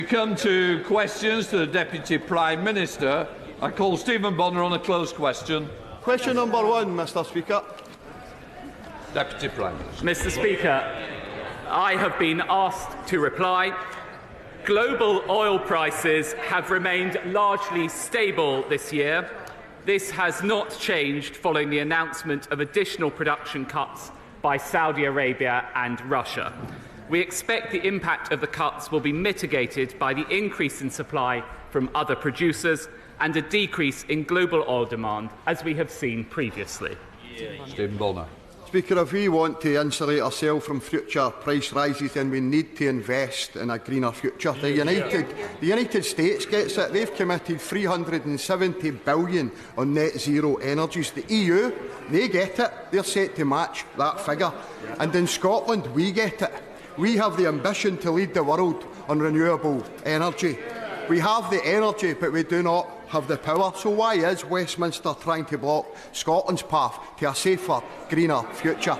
We come to questions to the Deputy Prime Minister. I call Stephen Bonner on a closed question. Question number 1, Mr. Speaker. Deputy Prime Minister. Mr. Speaker, I have been asked to reply. Global oil prices have remained largely stable this year. This has not changed following the announcement of additional production cuts by Saudi Arabia and Russia. We expect the impact of the cuts will be mitigated by the increase in supply from other producers and a decrease in global oil demand, as we have seen previously. Stephen Bonner. Speaker, if we want to insulate ourselves from future price rises, then we need to invest in a greener future. The United States gets it. They've committed $370 billion on net zero energies. The EU, they get it. They're set to match that figure. And in Scotland, we get it. We have the ambition to lead the world on renewable energy. We have the energy, but we do not have the power. So why is Westminster trying to block Scotland's path to a safer, greener future?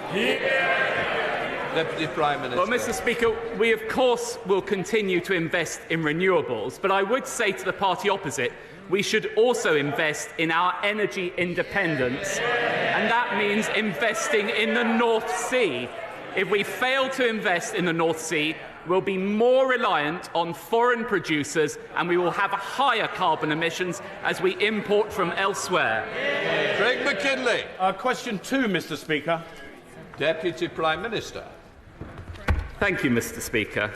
Deputy Prime Minister. Well, Mr. Speaker, we of course will continue to invest in renewables, but I would say to the party opposite, we should also invest in our energy independence, and that means investing in the North Sea. If we fail to invest in the North Sea, we'll be more reliant on foreign producers and we will have higher carbon emissions as we import from elsewhere. Craig McKinley. Question 2, Mr. Speaker. Deputy Prime Minister. Thank you, Mr. Speaker.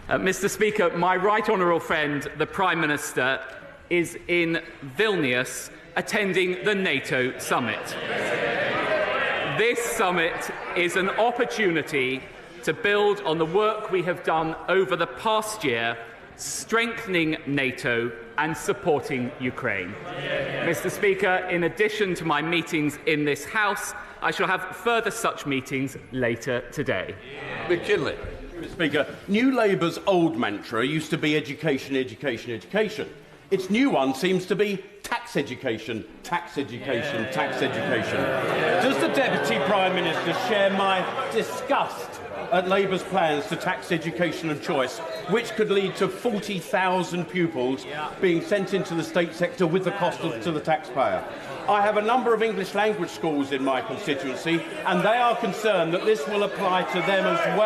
Mr. Speaker, my right honourable friend, the Prime Minister, is in Vilnius attending the NATO summit. This summit is an opportunity to build on the work we have done over the past year, strengthening NATO and supporting Ukraine. Mr. Speaker, in addition to my meetings in this House, I shall have further such meetings later today. McKinley. Mr. Speaker, New Labour's old mantra used to be education, education, education. Its new one seems to be tax education, tax education, tax education. Does the Deputy Prime Minister share my disgust at Labour's plans to tax education and choice, which could lead to 40,000 pupils being sent into the state sector with the cost to the taxpayer? I have a number of English language schools in my constituency, and they are concerned that this will apply to them as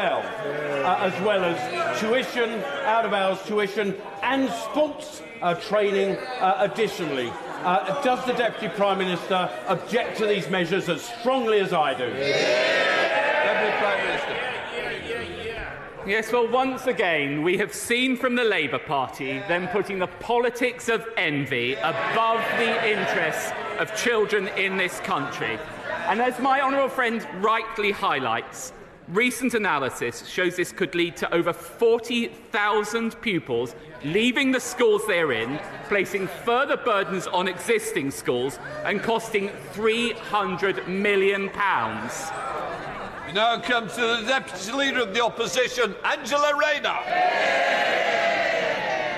well as tuition, out-of-hours tuition, and sports training additionally. Does the Deputy Prime Minister object to these measures as strongly as I do? Deputy Prime Minister. Yes, well, once again, we have seen from the Labour Party them putting the politics of envy above the interests of children in this country. And as my honourable friend rightly highlights, recent analysis shows this could lead to over 40,000 pupils leaving the schools they're in, placing further burdens on existing schools and costing £300 million. We now come to the Deputy Leader of the Opposition, Angela Rayner.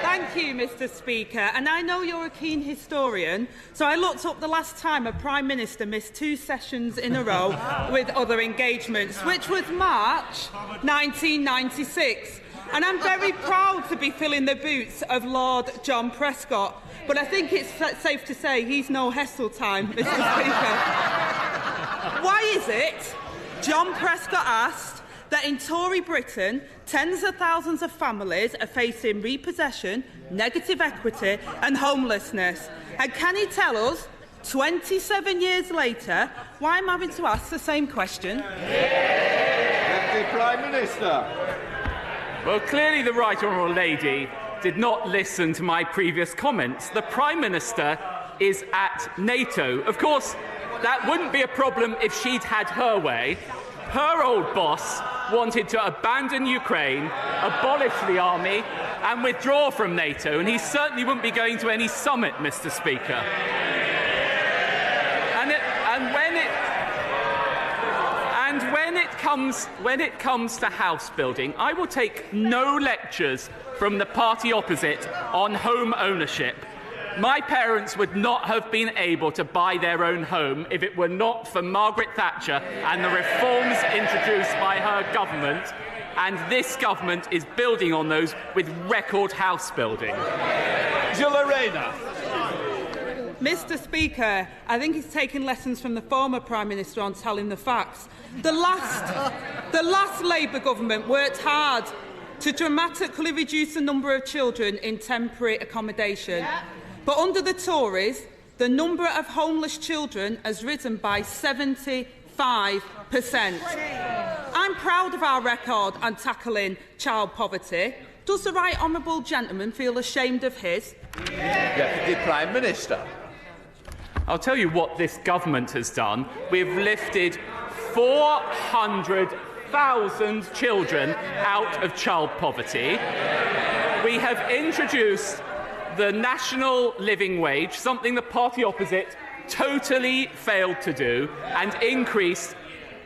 Thank you, Mr. Speaker. And I know you're a keen historian, so I looked up the last time a Prime Minister missed 2 sessions in a row with other engagements, which was March 1996. And I'm very proud to be filling the boots of Lord John Prescott. But I think it's safe to say he's no Heseltine, Mr. Speaker. Why is it, John Prescott asked, that in Tory Britain, tens of thousands of families are facing repossession, negative equity and homelessness? And can he tell us, 27 years later, why I'm having to ask the same question? Deputy Prime Minister. Well, clearly the right honourable lady did not listen to my previous comments. The Prime Minister is at NATO. Of course, that wouldn't be a problem if she'd had her way. Her old boss wanted to abandon Ukraine, abolish the army and withdraw from NATO, and he certainly wouldn't be going to any summit, Mr. Speaker. When it comes to house building, I will take no lectures from the party opposite on home ownership. My parents would not have been able to buy their own home if it were not for Margaret Thatcher and the reforms introduced by her government. and this government is building on those with record house building. Mr. Speaker, I think he's taking lessons from the former Prime Minister on telling the facts. The last Labour government worked hard to dramatically reduce the number of children in temporary accommodation. But under the Tories, the number of homeless children has risen by 75%. I'm proud of our record on tackling child poverty. Does the right honourable gentleman feel ashamed of his? Deputy Prime Minister. I'll tell you what this government has done. We've lifted 400,000 children out of child poverty. We have introduced the national living wage, something the party opposite totally failed to do, and increased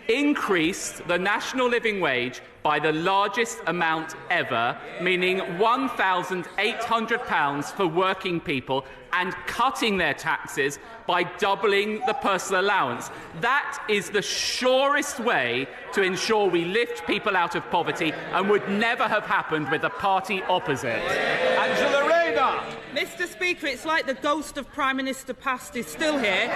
the national living wage by the largest amount ever, meaning £1,800 for working people, and cutting their taxes by doubling the personal allowance. That is the surest way to ensure we lift people out of poverty, and would never have happened with the party opposite. Angela Rayner. Mr. Speaker, it's like the ghost of Prime Minister past is still here.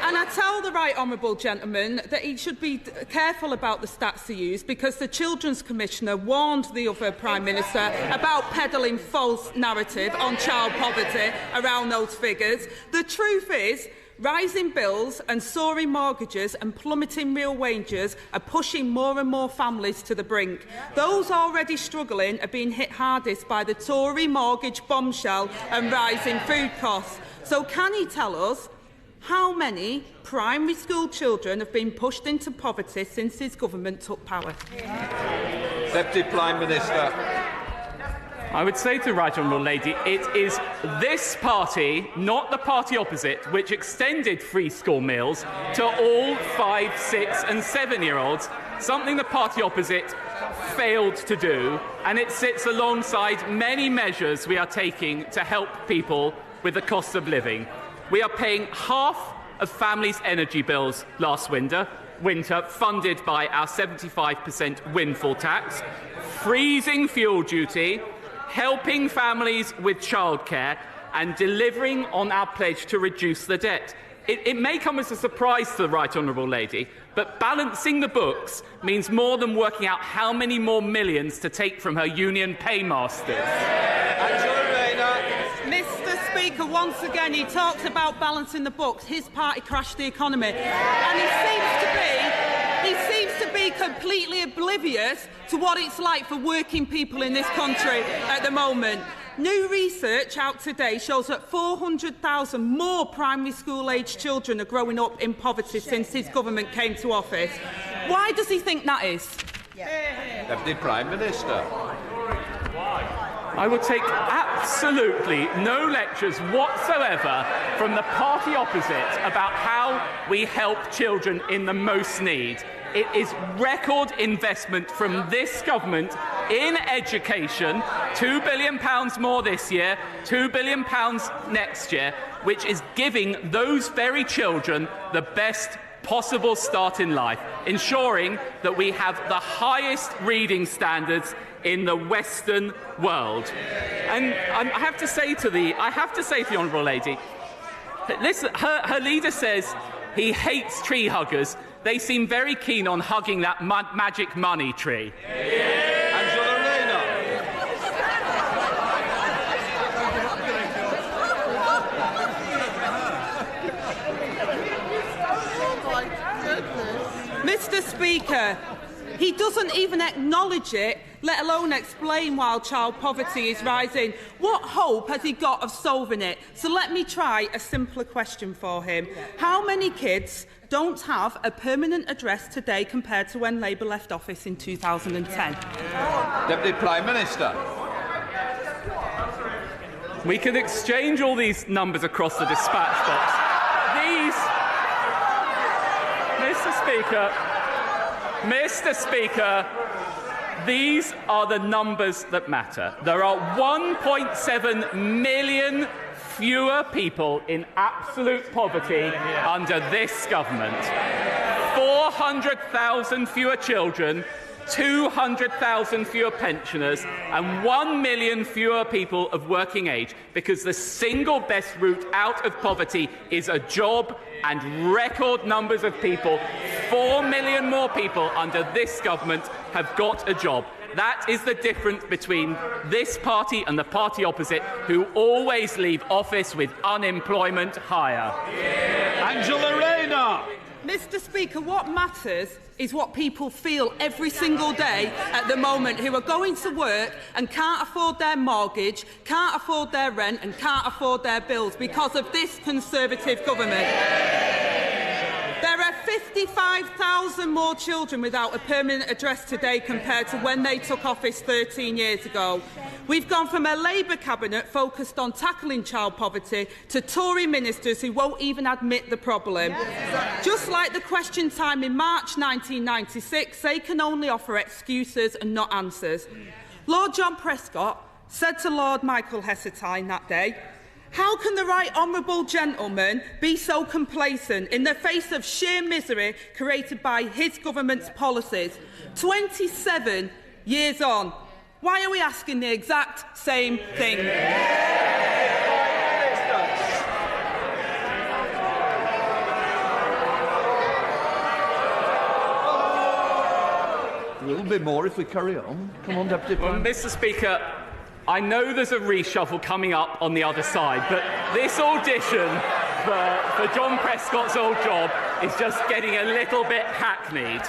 And I tell the right honourable gentleman that he should be careful about the stats he used, because the Children's Commissioner warned the other Prime Minister about peddling false narrative on child poverty around those figures. The truth is, rising bills and soaring mortgages and plummeting real wages are pushing more and more families to the brink. Those already struggling are being hit hardest by the Tory mortgage bombshell and rising food costs. So can he tell us how many primary school children have been pushed into poverty since his government took power? Deputy Prime Minister. I would say to the Right Honourable Lady, it is this party, not the party opposite, which extended free school meals to all 5-, 6- and 7-year-olds, something the party opposite failed to do, and it sits alongside many measures we are taking to help people with the cost of living. We are paying half of families' energy bills last winter, funded by our 75% windfall tax, freezing fuel duty, helping families with childcare, and delivering on our pledge to reduce the debt. It may come as a surprise to the Right Honourable Lady, but balancing the books means more than working out how many more millions to take from her union paymasters. Mr. Speaker, once again, he talks about balancing the books. His party crashed the economy. And he seems to be completely oblivious to what it's like for working people in this country at the moment. New research out today shows that 400,000 more primary school-aged children are growing up in poverty since his government came to office. Why does he think that is? Deputy Prime Minister. I will take absolutely no lectures whatsoever from the party opposite about how we help children in the most need. It is record investment from this government in education, £2 billion more this year, £2 billion next year, which is giving those very children the best possible start in life, ensuring that we have the highest reading standards in the Western world. And I have to say to the Honourable Lady, listen, her leader says he hates tree huggers. They seem very keen on hugging that magic money tree. Angela Rayner. Mr. Speaker, he doesn't even acknowledge it, let alone explain why child poverty is rising. What hope has he got of solving it? So let me try a simpler question for him. How many kids don't have a permanent address today compared to when Labour left office in 2010? Deputy Prime Minister. We can exchange all these numbers across the dispatch box. Mr. Speaker, these are the numbers that matter. There are 1.7 million fewer people in absolute poverty under this government, 400,000 fewer children, 200,000 fewer pensioners and 1 million fewer people of working age, because the single best route out of poverty is a job, and record numbers of people, 4 million more people under this government, have got a job. That is the difference between this party and the party opposite, who always leave office with unemployment higher. Angela Rayner. Mr. Speaker, what matters is what people feel every single day at the moment, who are going to work and can't afford their mortgage, can't afford their rent and can't afford their bills because of this Conservative government. There are 55,000 more children without a permanent address today compared to when they took office 13 years ago. We've gone from a Labour cabinet focused on tackling child poverty to Tory ministers who won't even admit the problem. Yes. Just like the Question Time in March 1996, they can only offer excuses and not answers. Lord John Prescott said to Lord Michael Heseltine that day, "How can the right honourable gentleman be so complacent in the face of sheer misery created by his government's policies? 27 years on, why are we asking the exact same thing?" There will be more if we carry on. Come on, Deputy Prime. Mr. Speaker, I know there's a reshuffle coming up on the other side, but this audition for John Prescott's old job is just getting a little bit hackneyed.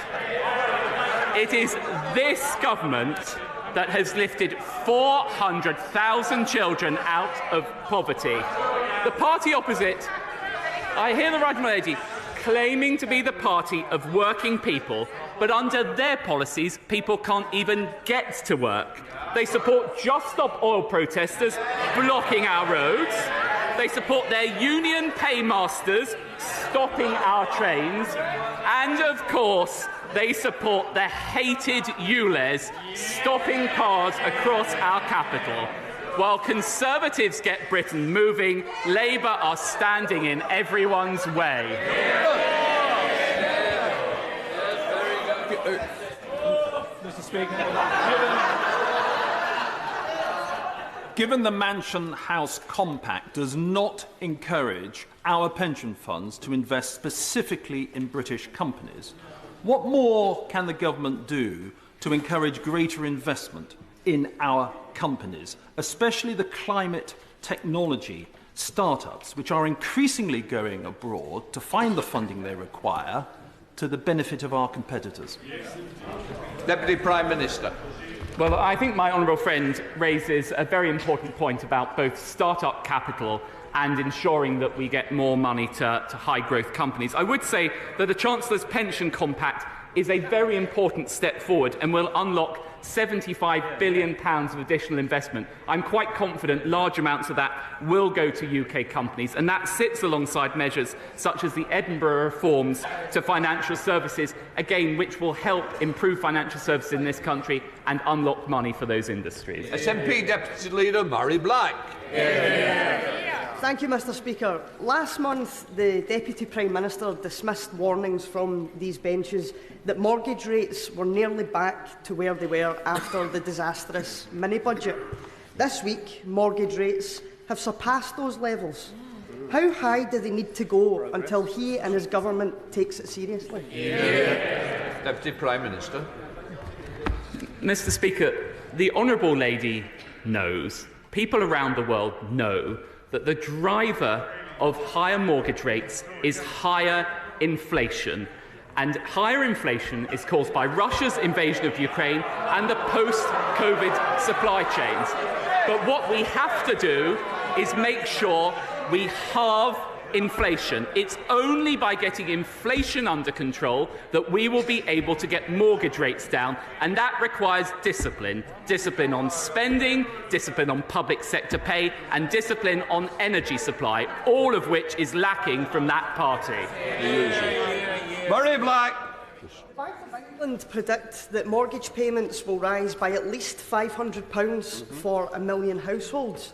It is this government that has lifted 400,000 children out of poverty. The party opposite, I hear the right lady, claiming to be the party of working people, but under their policies, people can't even get to work. They support Just Stop Oil protesters blocking our roads. They support their union paymasters stopping our trains. And, of course, they support the hated ULEZ stopping cars across our capital. While Conservatives get Britain moving, Labour are standing in everyone's way. Mr. Speaker, given the Mansion House Compact does not encourage our pension funds to invest specifically in British companies, what more can the government do to encourage greater investment in our companies, especially the climate technology startups, which are increasingly going abroad to find the funding they require to the benefit of our competitors? Deputy Prime Minister. Well, I think my honourable friend raises a very important point about both start-up capital and ensuring that we get more money to high-growth companies. I would say that the Chancellor's Pension Compact is a very important step forward and will unlock £75 billion of additional investment. I'm quite confident large amounts of that will go to UK companies, and that sits alongside measures such as the Edinburgh reforms to financial services, again, which will help improve financial services in this country and unlock money for those industries. SNP Deputy Leader Murray Black. Thank you, Mr. Speaker. Last month, the Deputy Prime Minister dismissed warnings from these benches that mortgage rates were nearly back to where they were after the disastrous mini-budget. This week, mortgage rates have surpassed those levels. How high do they need to go until he and his government takes it seriously? Deputy Prime Minister. Mr. Speaker, the honourable lady knows, people around the world know, that the driver of higher mortgage rates is higher inflation. And higher inflation is caused by Russia's invasion of Ukraine and the post-COVID supply chains. But what we have to do is make sure we halve inflation. It's only by getting inflation under control that we will be able to get mortgage rates down, and that requires discipline. Discipline on spending, discipline on public sector pay, and discipline on energy supply, all of which is lacking from that party. Murray Black. Bank of England predict that mortgage payments will rise by at least £500 for 1 million households.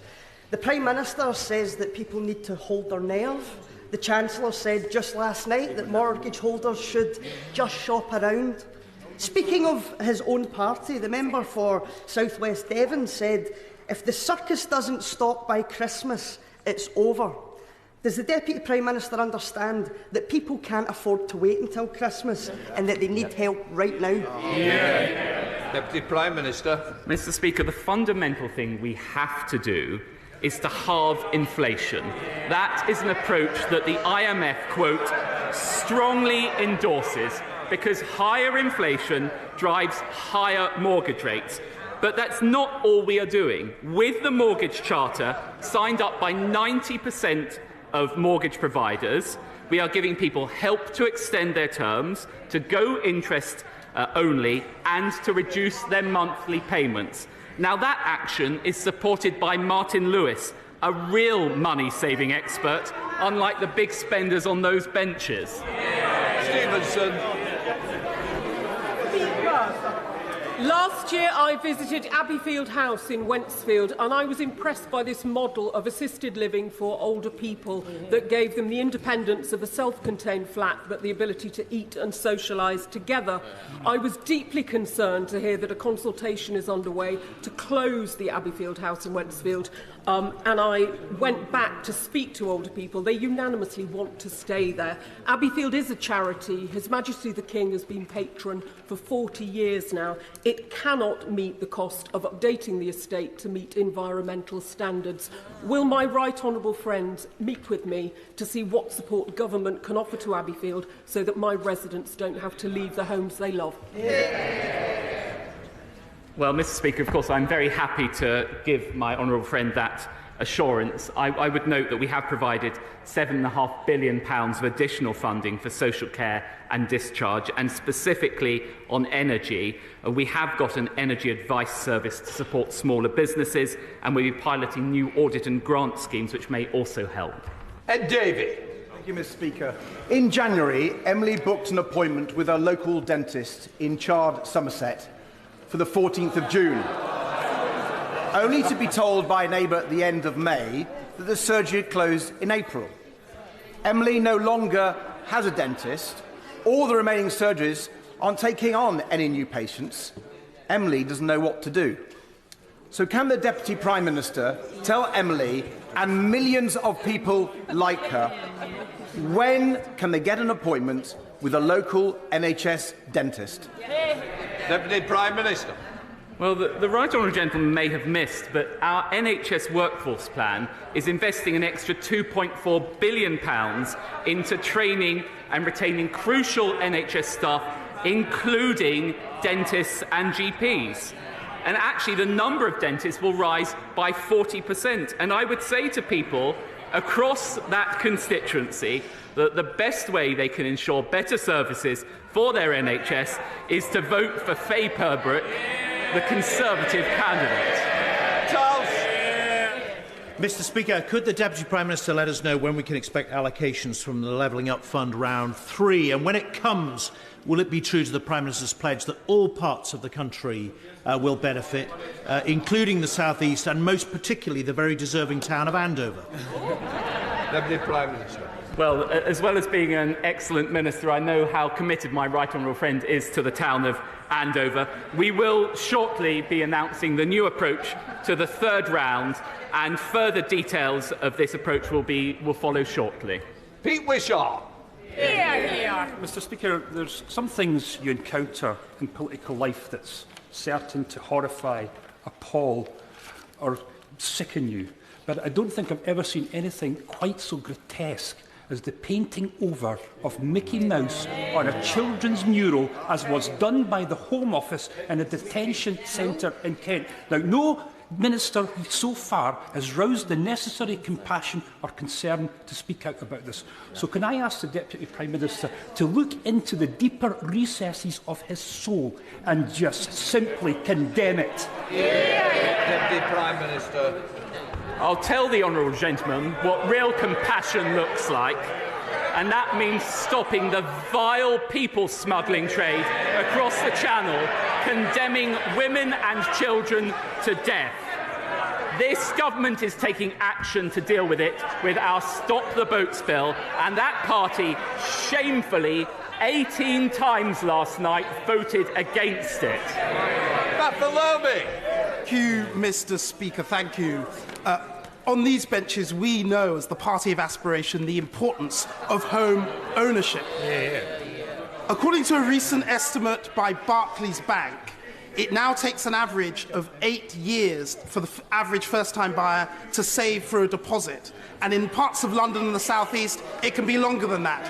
The Prime Minister says that people need to hold their nerve. The Chancellor said just last night that mortgage holders should just shop around. Speaking of his own party, the member for South West Devon said, "If the circus doesn't stop by Christmas, it's over." Does the Deputy Prime Minister understand that people can't afford to wait until Christmas and that they need help right now? Deputy Prime Minister. Mr. Speaker, the fundamental thing we have to do is to halve inflation. That is an approach that the IMF, quote, strongly endorses because higher inflation drives higher mortgage rates. But that's not all we are doing. With the mortgage charter, signed up by 90% of mortgage providers, we are giving people help to extend their terms, to go interest only, and to reduce their monthly payments. Now, that action is supported by Martin Lewis, a real money-saving expert, unlike the big spenders on those benches. Stevenson. Last year I visited Abbeyfield House in Wentzfield and I was impressed by this model of assisted living for older people that gave them the independence of a self-contained flat but the ability to eat and socialise together. I was deeply concerned to hear that a consultation is underway to close the Abbeyfield House in Wentzfield, and I went back to speak to older people. They unanimously want to stay there. Abbeyfield is a charity. His Majesty the King has been patron for 40 years now. It cannot meet the cost of updating the estate to meet environmental standards. Will my right honourable friends meet with me to see what support government can offer to Abbeyfield so that my residents don't have to leave the homes they love? Well, Mr. Speaker, of course, I'm very happy to give my honourable friend that assurance. I would note that we have provided £7.5 billion of additional funding for social care and discharge, and specifically on energy. We have got an energy advice service to support smaller businesses, and we'll be piloting new audit and grant schemes which may also help. Ed Davey. Thank you, Mr. Speaker. In January, Emily booked an appointment with her local dentist in Chard, Somerset, for the 14th of June. Only to be told by a neighbour at the end of May that the surgery had closed in April. Emily no longer has a dentist. All the remaining surgeries aren't taking on any new patients. Emily doesn't know what to do. So can the Deputy Prime Minister tell Emily and millions of people like her when can they get an appointment with a local NHS dentist? Deputy Prime Minister. Well, the right honourable gentleman may have missed, but our NHS workforce plan is investing an extra £2.4 billion into training and retaining crucial NHS staff, including dentists and GPs. And actually, the number of dentists will rise by 40%. And I would say to people across that constituency that the best way they can ensure better services for their NHS is to vote for Faye Purbrick, the Conservative candidate. Charles. Mr. Speaker, could the Deputy Prime Minister let us know when we can expect allocations from the Levelling Up Fund round 3? And when it comes, will it be true to the Prime Minister's pledge that all parts of the country will benefit, including the South East and most particularly the very deserving town of Andover? Deputy Prime Minister. Well, as well as being an excellent minister, I know how committed my right honourable friend is to the town of Andover. We will shortly be announcing the new approach to the third round, and further details of this approach will follow shortly. Pete Wishart. Mr. Speaker, there's some things you encounter in political life that's certain to horrify, appall or sicken you. But I don't think I've ever seen anything quite so grotesque as the painting over of Mickey Mouse on a children's mural, as was done by the Home Office in a detention centre in Kent. Now, no minister so far has roused the necessary compassion or concern to speak out about this. So can I ask the Deputy Prime Minister to look into the deeper recesses of his soul and just simply condemn it? Deputy Prime Minister. I'll tell the honourable gentleman what real compassion looks like, and that means stopping the vile people smuggling trade across the Channel, condemning women and children to death. This government is taking action to deal with it with our Stop the Boats bill, and that party shamefully 18 times last night voted against it. Thank you, Mr. Speaker. Thank you. On these benches, we know, as the party of aspiration, the importance of home ownership. According to a recent estimate by Barclays Bank, it now takes an average of 8 years for the average first-time buyer to save for a deposit. And in parts of London and the South East, it can be longer than that.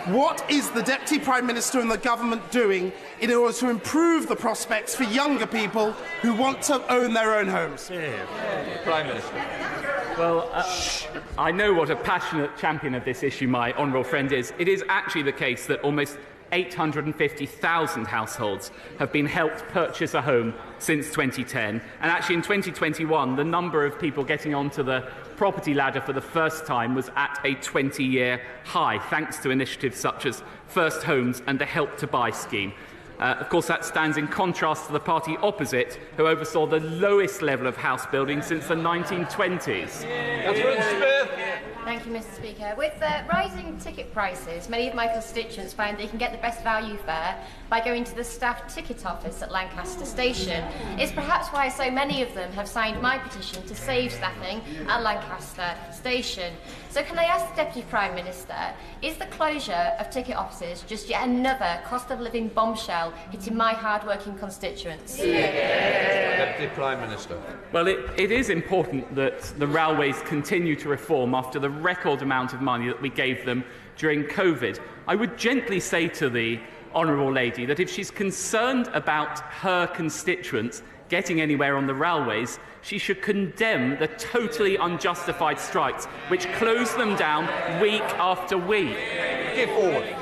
What is the Deputy Prime Minister and the government doing in order to improve the prospects for younger people who want to own their own homes? Prime Minister. Well, I know what a passionate champion of this issue my honourable friend is. It is actually the case that almost 850,000 households have been helped purchase a home since 2010. And actually in 2021, the number of people getting onto the property ladder for the first time was at a 20-year high, thanks to initiatives such as First Homes and the Help to Buy scheme. Of course, that stands in contrast to the party opposite, who oversaw the lowest level of house building since the 1920s. Thank you, Mr. Speaker. With rising ticket prices, many of my constituents find they can get the best value fare by going to the staff ticket office at Lancaster Station. It's perhaps why so many of them have signed my petition to save staffing at Lancaster Station. So can I ask the Deputy Prime Minister, is the closure of ticket offices just yet another cost of living bombshell hitting my hard-working constituents? Deputy Prime Minister. Well, it is important that the railways continue to reform after the record amount of money that we gave them during COVID. I would gently say to the honourable lady that if she's concerned about her constituents getting anywhere on the railways, she should condemn the totally unjustified strikes which close them down week after week. Give forward.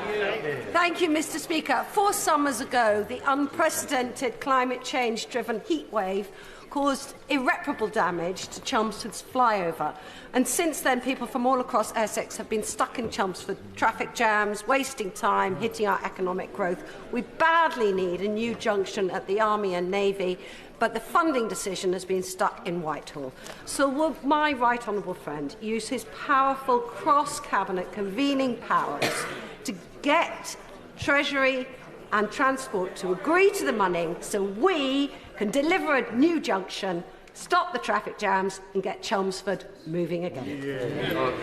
Thank you, Mr. Speaker. 4 summers ago, the unprecedented climate change-driven heatwave caused irreparable damage to Chelmsford's flyover. And since then, people from all across Essex have been stuck in Chelmsford, traffic jams, wasting time, hitting our economic growth. We badly need a new junction at the Army and Navy, but the funding decision has been stuck in Whitehall. So will my right honourable friend use his powerful cross-cabinet convening powers to get Treasury and Transport to agree to the money so we can deliver a new junction, stop the traffic jams and get Chelmsford moving again?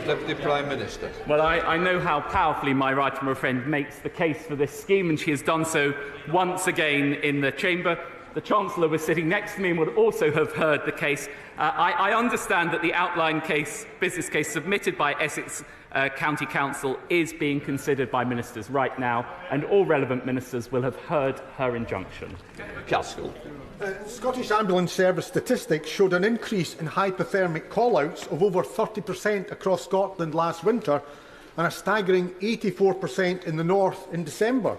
Deputy Prime Minister. Well, I know how powerfully my right honourable friend makes the case for this scheme, and she has done so once again in the Chamber. The Chancellor was sitting next to me and would also have heard the case. I understand that the outline case, business case submitted by Essex County Council is being considered by ministers right now, and all relevant ministers will have heard her injunction. Castle. Scottish Ambulance Service statistics showed an increase in hypothermic call-outs of over 30% across Scotland last winter and a staggering 84% in the north in December.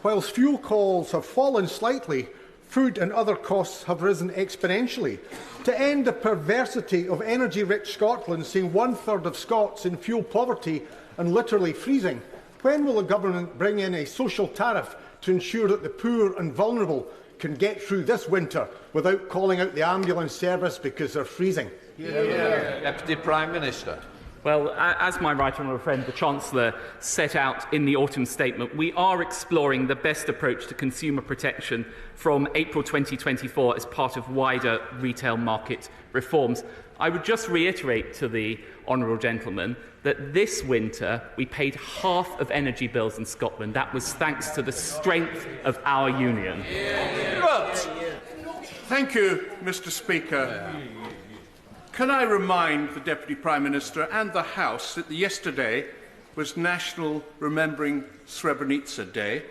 Whilst fuel calls have fallen slightly, food and other costs have risen exponentially. To end the perversity of energy-rich Scotland seeing 1/3 of Scots in fuel poverty and literally freezing, when will the government bring in a social tariff to ensure that the poor and vulnerable can get through this winter without calling out the ambulance service because they're freezing? Deputy Prime Minister. Well, as my right honourable friend, the Chancellor, set out in the autumn statement, we are exploring the best approach to consumer protection from April 2024 as part of wider retail market reforms. I would just reiterate to the honourable gentleman that this winter we paid half of energy bills in Scotland. That was thanks to the strength of our union. Thank you, Mr. Speaker. Can I remind the Deputy Prime Minister and the House that yesterday was National Remembering Srebrenica Day?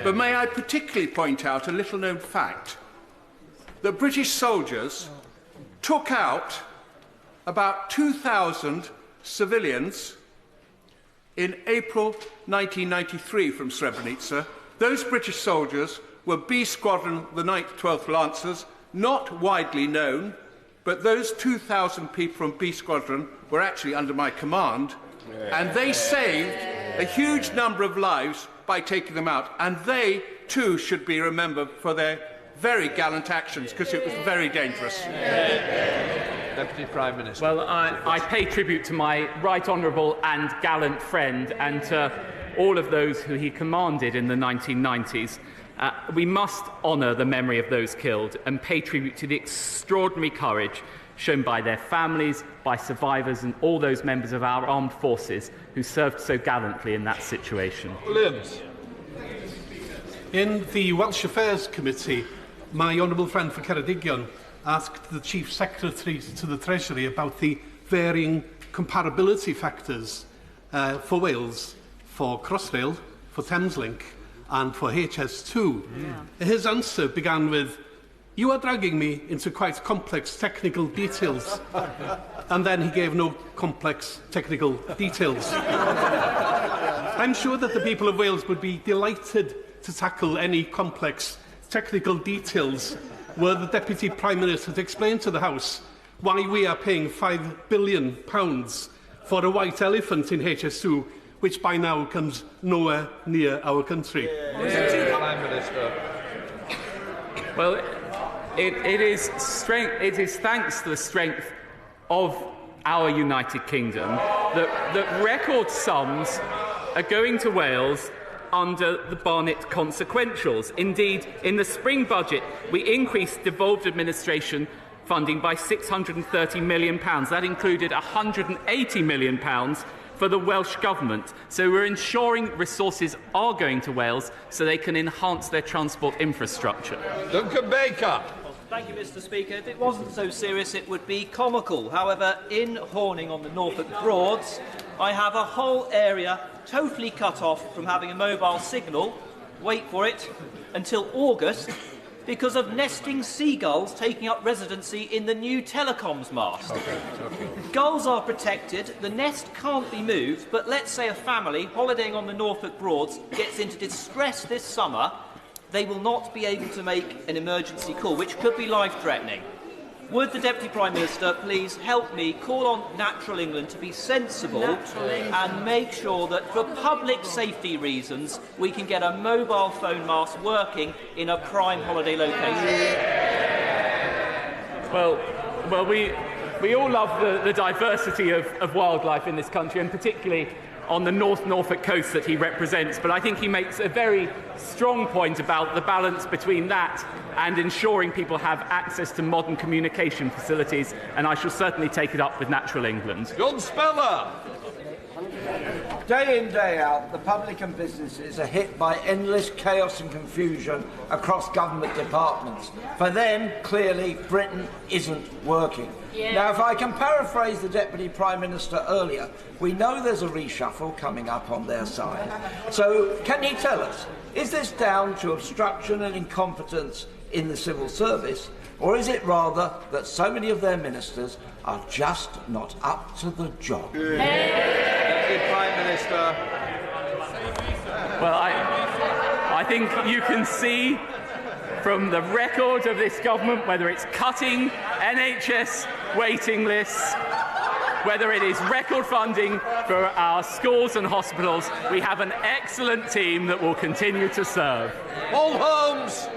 But may I particularly point out a little-known fact, that British soldiers took out about 2,000 civilians in April 1993 from Srebrenica. Those British soldiers were B Squadron, the 9th 12th Lancers, not widely known, but those 2,000 people from B Squadron were actually under my command, and they saved a huge number of lives by taking them out. And they, too, should be remembered for their very gallant actions, because it was very dangerous. Deputy Prime Minister. Well, I pay tribute to my right honourable and gallant friend, and to all of those who he commanded in the 1990s. We must honour the memory of those killed and pay tribute to the extraordinary courage shown by their families, by survivors and all those members of our armed forces who served so gallantly in that situation. Williams. In the Welsh Affairs Committee, my honourable friend for Ceredigion asked the Chief Secretary to the Treasury about the varying comparability factors for Wales, for Crossrail, for Thameslink and for HS2. Yeah. His answer began with, "You are dragging me into quite complex technical details." And then he gave no complex technical details. I'm sure that the people of Wales would be delighted to tackle any complex technical details where the Deputy Prime Minister had explained to the House why we are paying £5 billion for a white elephant in HS2, which by now comes nowhere near our country. Prime Minister. Well, it is thanks to the strength of our United Kingdom that record sums are going to Wales under the Barnett consequentials. Indeed, in the spring budget, we increased devolved administration funding by £630 million. That included £180 million for the Welsh Government. So we're ensuring resources are going to Wales so they can enhance their transport infrastructure. Duncan Baker. Thank you, Mr. Speaker. If it wasn't so serious, it would be comical. However, in Horning on the Norfolk Broads, I have a whole area totally cut off from having a mobile signal, wait for it, until August, because of nesting seagulls taking up residency in the new telecoms mast. Gulls are protected, the nest can't be moved, but let's say a family holidaying on the Norfolk Broads gets into distress this summer, they will not be able to make an emergency call, which could be life-threatening. Would the Deputy Prime Minister please help me call on Natural England to be sensible and make sure that for public safety reasons we can get a mobile phone mast working in a prime holiday location? Well, we all love the diversity of wildlife in this country, and particularly on the North Norfolk coast that he represents, but I think he makes a very strong point about the balance between that and ensuring people have access to modern communication facilities, and I shall certainly take it up with Natural England. John Speller. Day in, day out, the public and businesses are hit by endless chaos and confusion across government departments. For them, clearly, Britain isn't working. Yeah. Now, if I can paraphrase the Deputy Prime Minister earlier, we know there's a reshuffle coming up on their side. So, can you tell us, is this down to obstruction and incompetence in the civil service, or is it rather that so many of their ministers are just not up to the job? Deputy Prime Minister. Well, I think you can see from the record of this government, whether it's cutting NHS waiting lists, whether it is record funding for our schools and hospitals, we have an excellent team that will continue to serve. Paul Holmes.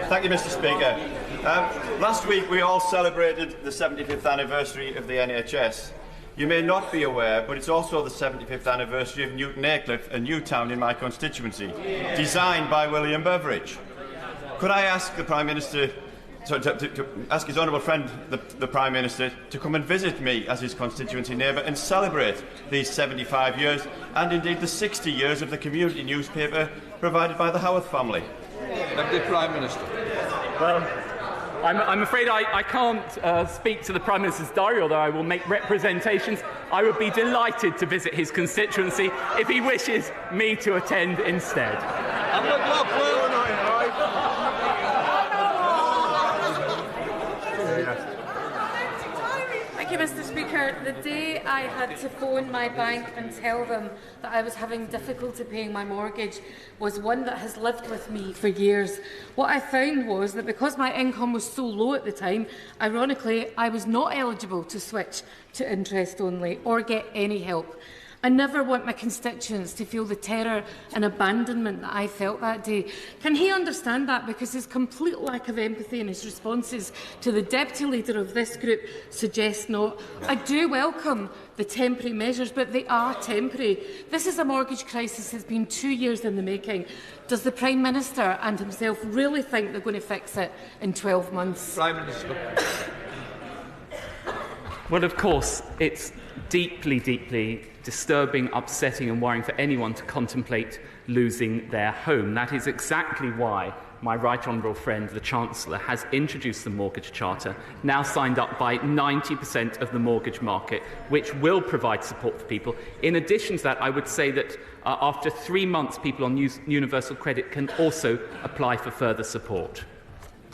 Thank you, Mr. Speaker. Last week we all celebrated the 75th anniversary of the NHS. You may not be aware, but it's also the 75th anniversary of Newton Aycliffe, a new town in my constituency, designed by William Beveridge. Could I ask the Prime Minister, to ask his honourable friend, the Prime Minister, to come and visit me as his constituency neighbour and celebrate these 75 years and indeed the 60 years of the community newspaper provided by the Howarth family? Deputy Prime Minister. Well, I'm afraid I can't speak to the Prime Minister's diary, although I will make representations. I would be delighted to visit his constituency if he wishes me to attend instead. Thank you, Mr. Speaker. The day I had to phone my bank and tell them that I was having difficulty paying my mortgage was one that has lived with me for years. What I found was that because my income was so low at the time, ironically, I was not eligible to switch to interest only or get any help. I never want my constituents to feel the terror and abandonment that I felt that day. Can he understand that? Because his complete lack of empathy in his responses to the deputy leader of this group suggests not. I do welcome the temporary measures, but they are temporary. This is a mortgage crisis that's been 2 years in the making. Does the Prime Minister and himself really think they're going to fix it in 12 months? Prime Minister. Well, of course, it's deeply, deeply disturbing, upsetting and worrying for anyone to contemplate losing their home. That is exactly why my right honourable friend, the Chancellor, has introduced the Mortgage Charter, now signed up by 90% of the mortgage market, which will provide support for people. In addition to that, I would say that after 3 months, people on universal credit can also apply for further support.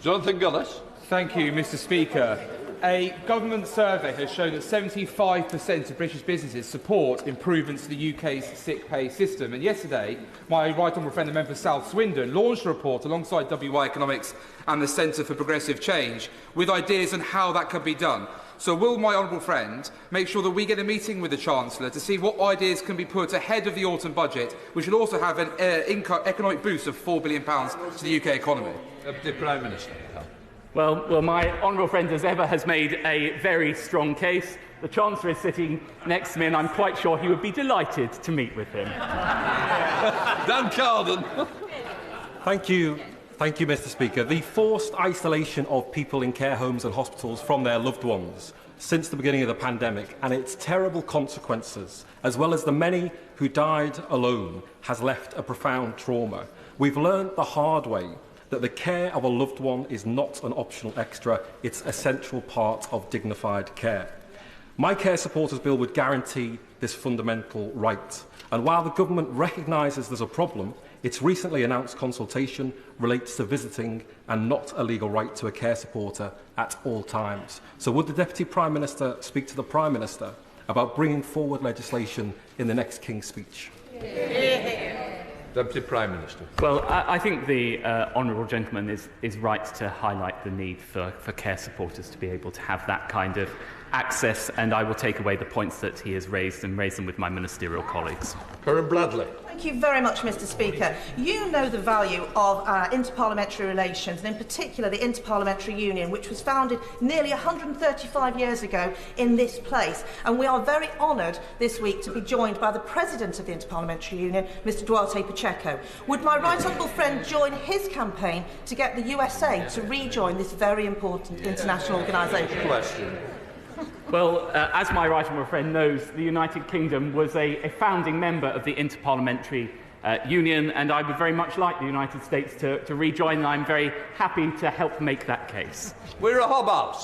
Jonathan Gullis. Thank you, Mr. Speaker. A government survey has shown that 75% of British businesses support improvements to the UK's sick pay system. And yesterday, my right honourable friend, the member for South Swindon, launched a report alongside WY Economics and the Centre for Progressive Change with ideas on how that could be done. So will my honourable friend make sure that we get a meeting with the Chancellor to see what ideas can be put ahead of the autumn budget, which will also have an economic boost of £4 billion to the UK economy? Deputy Prime Minister. Well, my honourable friend, as ever, has made a very strong case. The Chancellor is sitting next to me, and I'm quite sure he would be delighted to meet with him. Dan Carden. Thank you, Mr. Speaker. The forced isolation of people in care homes and hospitals from their loved ones since the beginning of the pandemic and its terrible consequences, as well as the many who died alone, has left a profound trauma. We've learned the hard way that the care of a loved one is not an optional extra, it's a central part of dignified care. My Care Supporters Bill would guarantee this fundamental right. And while the government recognises there's a problem, its recently announced consultation relates to visiting and not a legal right to a care supporter at all times. So would the Deputy Prime Minister speak to the Prime Minister about bringing forward legislation in the next King's Speech? Deputy Prime Minister. Well, I think the honourable gentleman is right to highlight the need for care supporters to be able to have that kind of access, and I will take away the points that he has raised and raise them with my ministerial colleagues. Corinne Bradley. Thank you very much, Mr. Speaker. You know the value of interparliamentary relations, and in particular the Interparliamentary Union, which was founded nearly 135 years ago in this place. And we are very honoured this week to be joined by the President of the Interparliamentary Union, Mr. Duarte Pacheco. Would my right honourable friend join his campaign to get the USA to rejoin this very important international organisation? Question. Well, as my right honourable friend knows, the United Kingdom was a founding member of the Interparliamentary Union, and I would very much like the United States to rejoin, and I'm very happy to help make that case. We're a Hobart.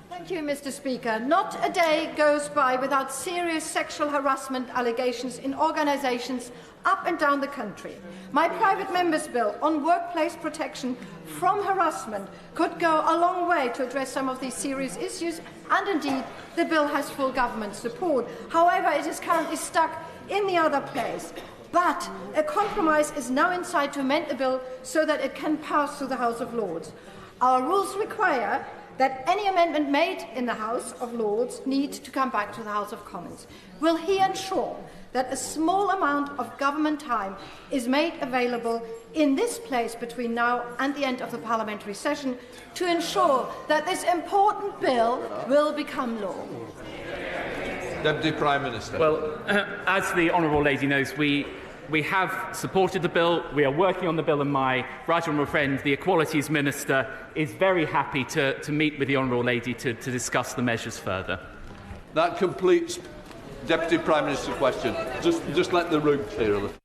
Thank you, Mr. Speaker. Not a day goes by without serious sexual harassment allegations in organisations up and down the country. My private member's bill on workplace protection from harassment could go a long way to address some of these serious issues, and indeed the bill has full government support. However, it is currently stuck in the other place. But a compromise is now in sight to amend the bill so that it can pass through the House of Lords. Our rules require that any amendment made in the House of Lords need to come back to the House of Commons. Will he ensure that a small amount of government time is made available in this place between now and the end of the parliamentary session to ensure that this important bill will become law? Deputy Prime Minister. Well, as the honourable lady knows, we have supported the bill, we are working on the bill, and my right honourable friend, the Equalities Minister, is very happy to meet with the honourable lady to discuss the measures further. That completes Deputy Prime Minister's question. Just let the room clear a little.